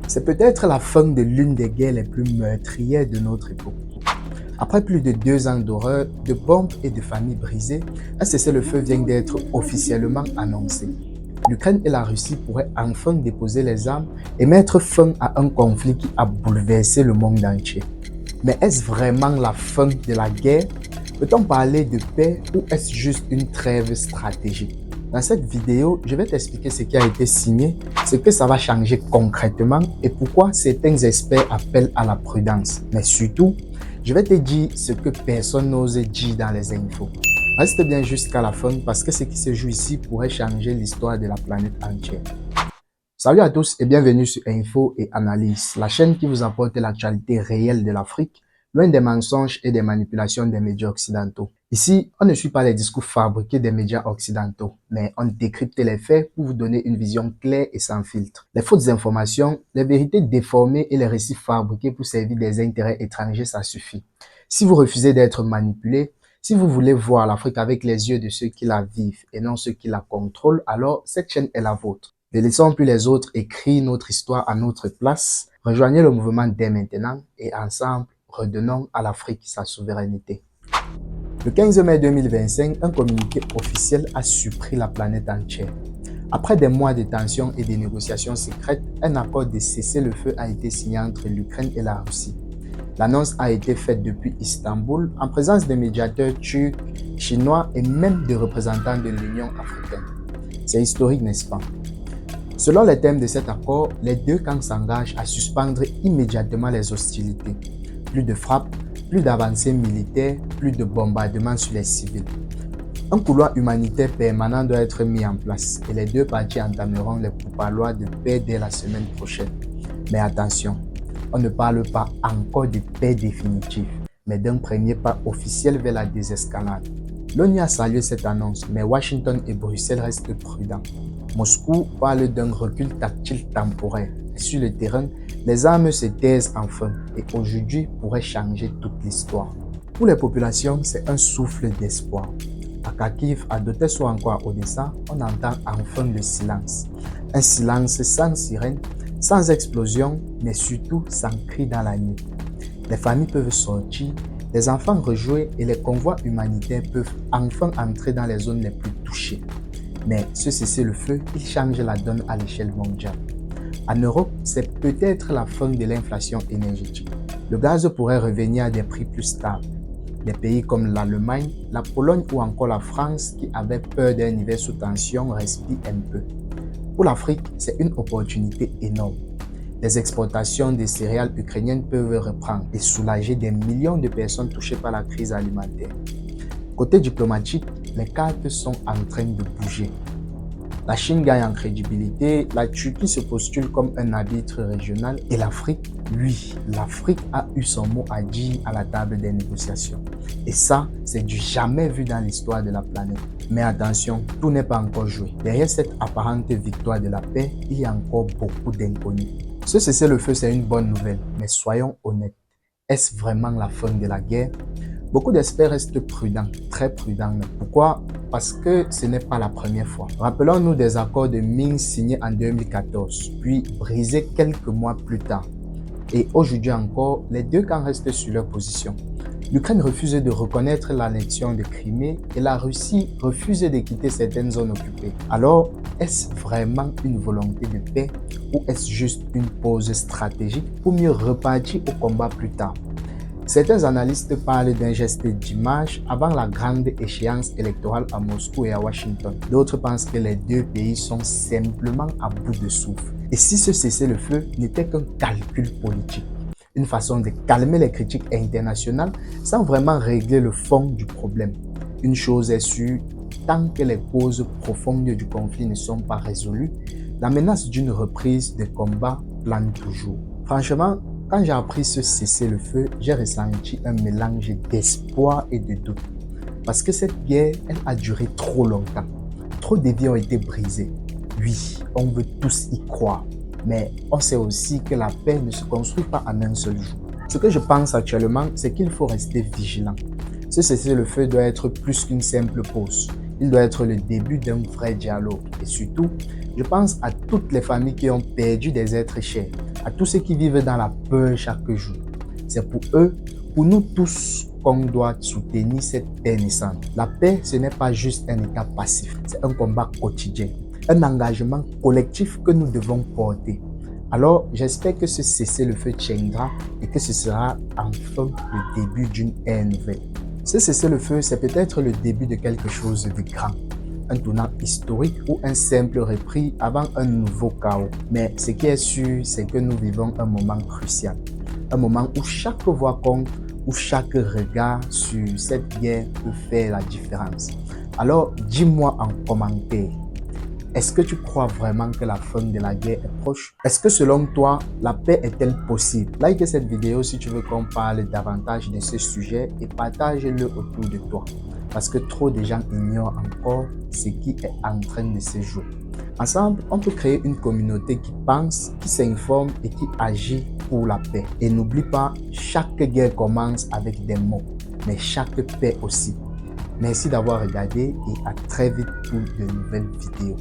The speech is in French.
C'est peut-être la fin de l'une des guerres les plus meurtrières de notre époque. Après plus de 2 ans d'horreur, de bombes et de familles brisées, un cessez-le-feu vient d'être officiellement annoncé. L'Ukraine et la Russie pourraient enfin déposer les armes et mettre fin à un conflit qui a bouleversé le monde entier. Mais est-ce vraiment la fin de la guerre? Peut-on parler de paix ou est-ce juste une trêve stratégique? Dans cette vidéo, je vais t'expliquer ce qui a été signé, ce que ça va changer concrètement et pourquoi certains experts appellent à la prudence. Mais surtout, je vais te dire ce que personne n'ose dire dans les infos. Reste bien jusqu'à la fin parce que ce qui se joue ici pourrait changer l'histoire de la planète entière. Salut à tous et bienvenue sur Info et Analyse, la chaîne qui vous apporte l'actualité réelle de l'Afrique, loin des mensonges et des manipulations des médias occidentaux. Ici, on ne suit pas les discours fabriqués des médias occidentaux, mais on décrypte les faits pour vous donner une vision claire et sans filtre. Les fausses informations, les vérités déformées et les récits fabriqués pour servir des intérêts étrangers, ça suffit. Si vous refusez d'être manipulé, si vous voulez voir l'Afrique avec les yeux de ceux qui la vivent et non ceux qui la contrôlent, alors cette chaîne est la vôtre. Ne laissons plus les autres écrire notre histoire à notre place. Rejoignez le mouvement dès maintenant et ensemble, redonnons à l'Afrique sa souveraineté. Le 15 mai 2025, un communiqué officiel a surpris la planète entière. Après des mois de tensions et de négociations secrètes, un accord de cessez-le-feu a été signé entre l'Ukraine et la Russie. L'annonce a été faite depuis Istanbul en présence des médiateurs turcs, chinois et même de représentants de l'Union africaine. C'est historique, n'est-ce pas? Selon les termes de cet accord, les deux camps s'engagent à suspendre immédiatement les hostilités. Plus de frappes, plus d'avancées militaires, plus de bombardements sur les civils. Un couloir humanitaire permanent doit être mis en place et les deux parties entameront les pourparlers de paix dès la semaine prochaine. Mais attention, on ne parle pas encore de paix définitive, mais d'un premier pas officiel vers la désescalade. L'ONU a salué cette annonce, mais Washington et Bruxelles restent prudents. Moscou parle d'un recul tactile temporaire. Sur le terrain, les armes se taisent enfin et aujourd'hui pourrait changer toute l'histoire. Pour les populations, c'est un souffle d'espoir. À Kharkiv, à Donetsk ou encore à Odessa, on entend enfin le silence. Un silence sans sirène, sans explosion, mais surtout sans cri dans la nuit. Les familles peuvent sortir, les enfants rejouer et les convois humanitaires peuvent enfin entrer dans les zones les plus touchées. Mais ce cessez-le-feu, il change la donne à l'échelle mondiale. En Europe, c'est peut-être la fin de l'inflation énergétique. Le gaz pourrait revenir à des prix plus stables. Des pays comme l'Allemagne, la Pologne ou encore la France qui avaient peur d'un hiver sous tension respirent un peu. Pour l'Afrique, c'est une opportunité énorme. Les exportations de céréales ukrainiennes peuvent reprendre et soulager des millions de personnes touchées par la crise alimentaire. Côté diplomatique, les cartes sont en train de bouger. La Chine gagne en crédibilité, la Turquie se postule comme un arbitre régional et l'Afrique, l'Afrique a eu son mot à dire à la table des négociations. Et ça, c'est du jamais vu dans l'histoire de la planète. Mais attention, tout n'est pas encore joué. Derrière cette apparente victoire de la paix, il y a encore beaucoup d'inconnus. Ce cessez-le-feu, c'est une bonne nouvelle, mais soyons honnêtes. Est-ce vraiment la fin de la guerre? Beaucoup d'experts restent prudents, très prudents. Mais pourquoi? Parce que ce n'est pas la première fois. Rappelons-nous des accords de Minsk signés en 2014, puis brisés quelques mois plus tard. Et aujourd'hui encore, les deux camps restent sur leur position. L'Ukraine refuse de reconnaître l'annexion de Crimée et la Russie refuse de quitter certaines zones occupées. Alors, est-ce vraiment une volonté de paix ou est-ce juste une pause stratégique pour mieux repartir au combat plus tard? Certains analystes parlent d'un geste d'image avant la grande échéance électorale à Moscou et à Washington. D'autres pensent que les deux pays sont simplement à bout de souffle. Et si ce cessez-le-feu n'était qu'un calcul politique, une façon de calmer les critiques internationales sans vraiment régler le fond du problème. Une chose est sûre, tant que les causes profondes du conflit ne sont pas résolues, la menace d'une reprise des combats plane toujours. Franchement, quand j'ai appris ce cessez-le-feu, j'ai ressenti un mélange d'espoir et de doute. Parce que cette guerre, elle a duré trop longtemps. Trop de vies ont été brisées. Oui, on veut tous y croire. Mais on sait aussi que la paix ne se construit pas en un seul jour. Ce que je pense actuellement, c'est qu'il faut rester vigilant. Ce cessez-le-feu doit être plus qu'une simple pause. Il doit être le début d'un vrai dialogue. Et surtout, je pense à toutes les familles qui ont perdu des êtres chers, à tous ceux qui vivent dans la peur chaque jour. C'est pour eux, pour nous tous, qu'on doit soutenir cette paix naissante. La paix, ce n'est pas juste un état passif, c'est un combat quotidien, un engagement collectif que nous devons porter. Alors, j'espère que ce cessez-le-feu tiendra et que ce sera enfin le début d'une ère nouvelle. Ce cessez-le-feu, c'est peut-être le début de quelque chose de grand, un tournant historique ou un simple repris avant un nouveau chaos. Mais ce qui est sûr, c'est que nous vivons un moment crucial, un moment où chaque voix compte, où chaque regard sur cette guerre peut faire la différence. Alors, dis-moi en commentaire, est-ce que tu crois vraiment que la fin de la guerre est proche? Est-ce que selon toi, la paix est-elle possible? Like cette vidéo si tu veux qu'on parle davantage de ce sujet et partage-le autour de toi. Parce que trop de gens ignorent encore ce qui est en train de se jouer. Ensemble, on peut créer une communauté qui pense, qui s'informe et qui agit pour la paix. Et n'oublie pas, chaque guerre commence avec des mots, mais chaque paix aussi. Merci d'avoir regardé et à très vite pour de nouvelles vidéos.